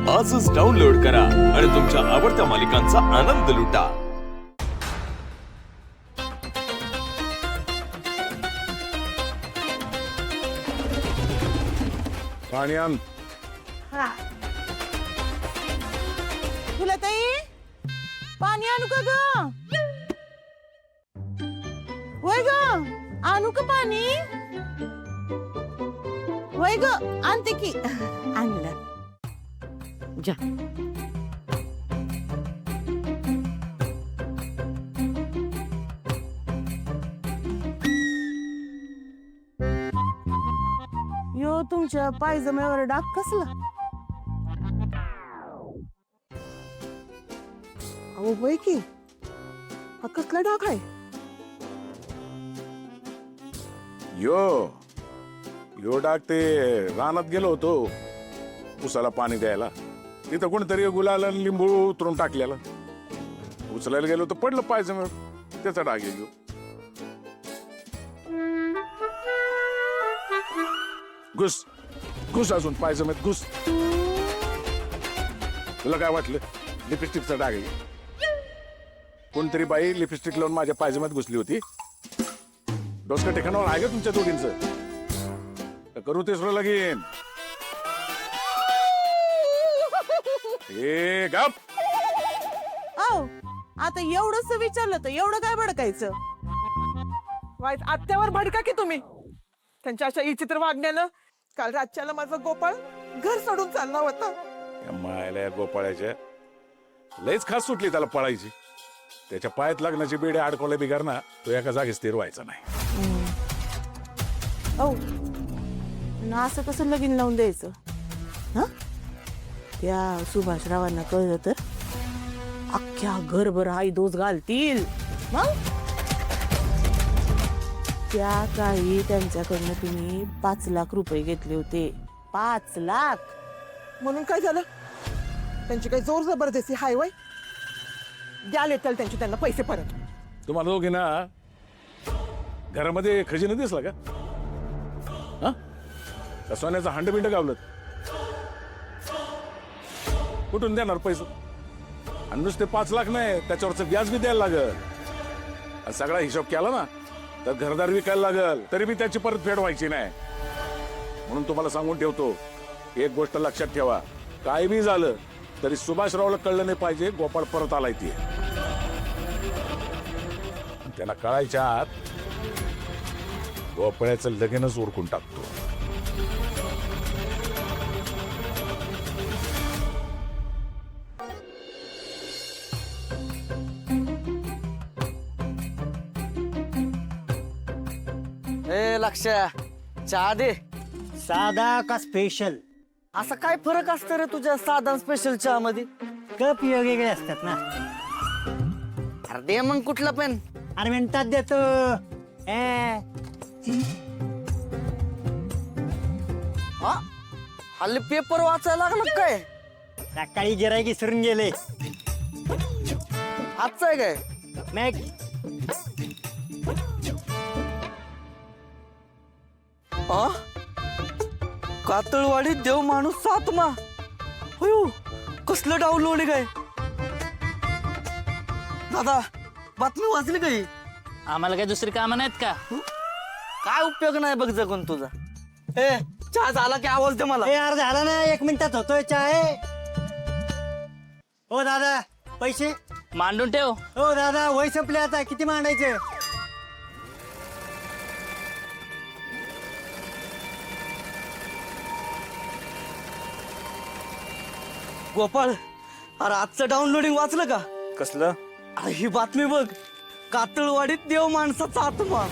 आजच डाउनलोड करा आणि तुमच्या आवडत्या मालिकांचा आनंद लुटा. पाणी आण. तुला ताई पाणी आणू का ग? होय ग, आणू का पाणी? होय ग, आणते की. आणलं जा. यो तुमच्या पायजम्यावर डाग कसला? अहो होय की, हा कसला डाग आहे? यो यो डाग ते रानात गेलो होतो उसाला पाणी द्यायला. तिथं कोणतरी गुलाल आणि लिंबू उतरून टाकलेला. उचलायला गेलो तर पडलं पाहिजे, त्याचा डाग आहे. घुस घुस अजून पायजमेत घुस. तुला काय वाटलं लिपस्टिकचा डाग आहे? कोणतरी बाई लिपस्टिक लावून माझ्या पायजमेत घुसली होती. डोसका ठिकाणावर आहे का तुमच्या दोघींचं? करू तिसरं लगीन. ए गप. अहो आता एवढंच विचारलं तर एवढं काय भडकायचं? वाईट आत्यावर भडका की तुम्ही. त्यांच्या अशा विचित्र वागण्यानं काल रातच्याला माझा गोपाळ घर सोडून चालला होता. या मायला या गोपाळ्याच्या लयच खास सुटली त्याला पळायची. त्याच्या पायात लग्नाची बेडे अडकवले बिगार ना, तो एका जागी स्थिर व्हायचा नाही. अहो ना असं कसं लगीन लावून द्यायचं? हा, त्या सुभाषरावांना कळलं तर अख्ख्या घरभर आई दोष घालतील. मग त्या काळी त्यांच्याकडनं तुम्ही 5 लाख रुपये घेतले होते. 5 लाख. म्हणून काय झालं? त्यांची काही जोर जबरदस्ती हाय वय? द्याले तर त्यांचे त्यांना पैसे परत. तुम्हाला दोघींना घरामध्ये खजिना दिसला का? हा, का सोन्याचा हांडबिंड गावलं? कुठून देणार पैसे? आणि नुसते 5 लाख नाही, त्याच्यावरचं व्याज बी द्यायला लागल. आणि सगळा हिशोब केला ना तर घरदार विकायला लागल, तरी बी त्याची परतफेड व्हायची नाही. म्हणून तुम्हाला सांगून ठेवतो, एक गोष्ट लक्षात ठेवा, काय बी झालं तरी सुभाषरावला कळलं नाही पाहिजे गोपाळ परत आलाय ते. त्याला कळायच्या आत गोपाळ्याचं लगीनच उरकून टाकतो. ए लक्ष्या, चहा दे. साधा का स्पेशल? असा काय फरक असतं रे तुझ्या साधा स्पेशल चहा मध्ये? कप वेगवेगळे असतात ना. अरे दे मग कुठला पेन. अरे मिनिटात देतो. हा, हल्ली पेपर वाचायला लागला काय? सकाळी गिराईक विसरून गेले. आजचं आहे काय? मॅग हा, कातळवाडी देव माणूस 7मा. होयो, कसलं डाउनलोड काय? दादा बातमी वाचली काही? आम्हाला काही दुसरी कामं नाहीत का? काय उपयोग नाही बघ जगून तुझा. ए चहा झाला की आवाज दे मला. यार झाला ना, 1 मिनिटात होतोय चहा. हो दादा पैसे. मांडून ठेव. हो दादा वय संपले, आता किती मांडायचे? गोपाळ, अरे आजचं डाउनलोडिंग वाचलं का? कसलं? अरे ही बातमी बघ, कातळवाडीत देव माणसाचा आत्मा.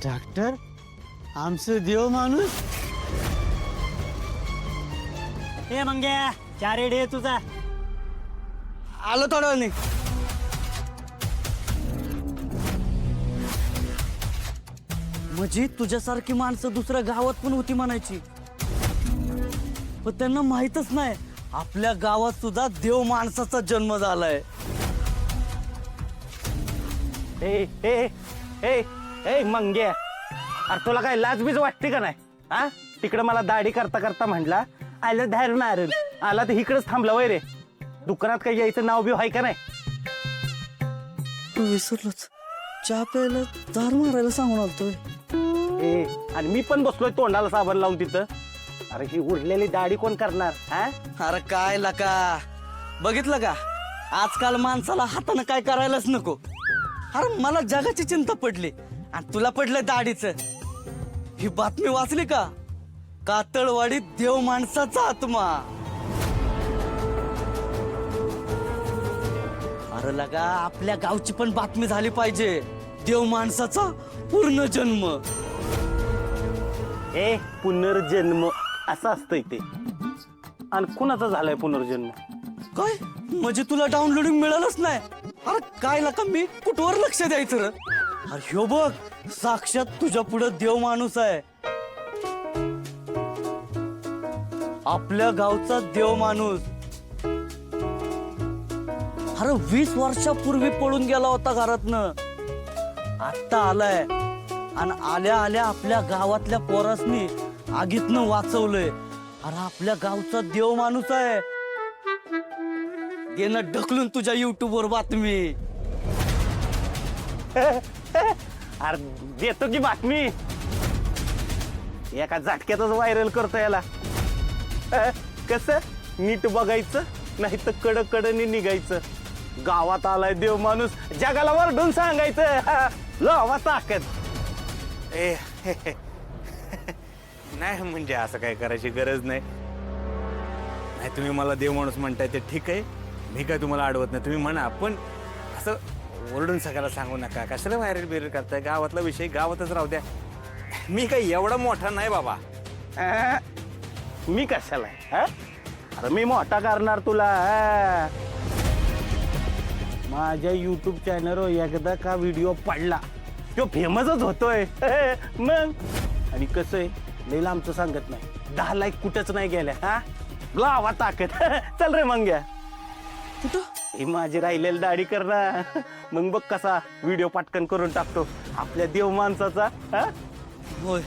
डॉक्टर आमचं देव माणूस. ए मंग्या, चहा रेडी आहे तुझा? आलं थोड्या वेळाने. म्हणजे तुझ्यासारखी माणसं दुसऱ्या गावात पण होती म्हणायची, पण त्यांना माहितच नाही आपल्या गावात सुद्धा देव माणसाचा जन्म झालाय. ए ए ए ए मंग्या, अरे तुला काय लाजबीज वाटते का नाही हा तिकडे मला दाढी करता करता म्हटला आलं धार मारल आला तर इकडेच थांबला वय रे दुकानात काही यायचं नाव बिव आहे का नाही तू विसरलोच चहा प्यायला दार मारायला सांगून आलतोय. ए आणि मी पण बसलोय तोंडाला साबण लावून तिथं अरे ही उरलेली दाढी कोण करणार हा अरे काय लका बघितलं का आजकाल माणसाला हातानं काय करायलाच नको. अरे मला जगाची चिंता पडली आणि तुला पडलं दाढीचं. ही बातमी वाचली का कातळवाडीत देव माणसाचा आत्मा. अरे लगा आपल्या गावची पण बातमी झाली पाहिजे. देव माणसाचा पूर्ण जन्म. ए पुनर्जन्म असं असतंय ते आणि कुणाचा झालाय पुनर्जन्म काय म्हणजे तुला डाउनलोडिंग मिळालंच नाही. अरे काय लका मी कुठवर लक्ष द्यायचं रे. अरे ह्यो बघ साक्षात तुझ्या पुढे देव माणूस आहे. आपल्या गावचा देव माणूस. अरे 20 वर्षापूर्वी पळून गेला होता घरातनं आता आलाय आणि आल्या आल्या आपल्या गावातल्या पोरासनी आगीतनं वाचवलंय. अरे आपल्या गावचा देव माणूस आहे. गेलं ढकलून तुझ्या युट्यूब वर बातमी. अरे देतो की बातमी एका झटक्यातच व्हायरल करतो याला कस नीट बघायचं नाही तर कडकडनी निघायचं. गावात आलाय देव माणूस जगाला वरडून सांगायचं लावा ताकद. ए नाही म्हणजे असं काय करायची गरज नाही. नाही तुम्ही मला देव माणूस म्हणताय ते ठीक आहे मी काय तुम्हाला अडवत नाही तुम्ही म्हणा पण असं ओरडून सगळ्याला सांगू नका कशाला व्हायरल बिरल करताय. गावातला विषय गावातच राहू द्या. मी काही एवढा मोठा नाही बाबा. मी कशाला अरे मी मोठा करणार तुला. माझ्या युट्यूब चॅनलवर एकदा का व्हिडिओ पडला तो फेमसच होतोय मग. आणि कसं आहे लई आमचं सांगत नाही 10 लाईक कुठंच नाही गेल्या हा लावा ताकद. चल रे मग घ्या कुठं ही माझी राहिलेली दाढी कर ना मग बघ कसा व्हिडिओ पटकन करून टाकतो आपल्या देव माणसाचा. होय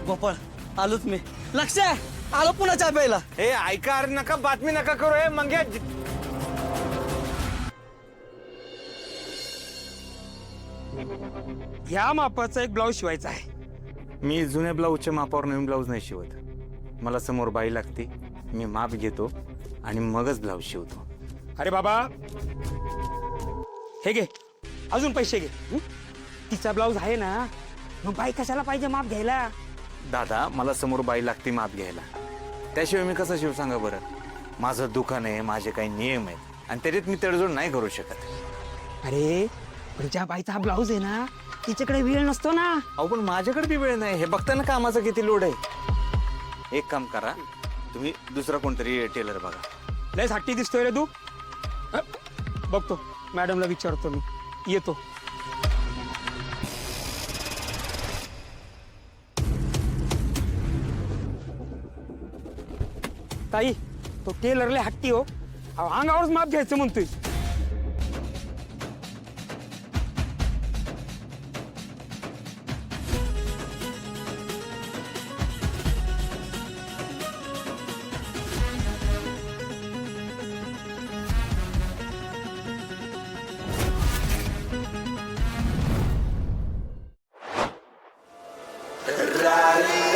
गोपाळ आलोच मी. लक्ष आलो पुन्हा चहा प्यायला. हे ऐका अरे नका बातमी नका करू मग ह्या मापाचा एक ब्लाऊज शिवायचा आहे. मी जुन्या ब्लाऊजच्या मापावर नवीन ब्लाऊज नाही शिवत. मला समोर बाई लागते मी माप घेतो आणि मगच ब्लाऊज शिवतो. अरे बाबा हे घे अजून पैसे घे. तिचा ब्लाऊज आहे ना मग बाई कशाला पाहिजे माप घ्यायला. दादा मला समोर बाई लागते माप घ्यायला त्याशिवाय मी कसं शिव सांगा बरं. माझं दुकान आहे माझे काही नियम आहेत आणि त्याच्यात मी तडजोड नाही करू शकत. अरे पण ज्या बाईचा हा ब्लाऊज आहे ना तिच्याकडे वेळ नसतो ना. अहो पण माझ्याकडे बी वेळ नाही हे बघता ना कामाचा किती लोड आहे. एक काम करा तुम्ही दुसरा कोणतरी टेलर बघा. लय हट्टी दिसतोय रे तू. बघतो मॅडमला विचारतो मी येतो. ताई तो टेलर लय हट्टी हो. अंगावरच माप घ्यायचं म्हणतोय. Rally.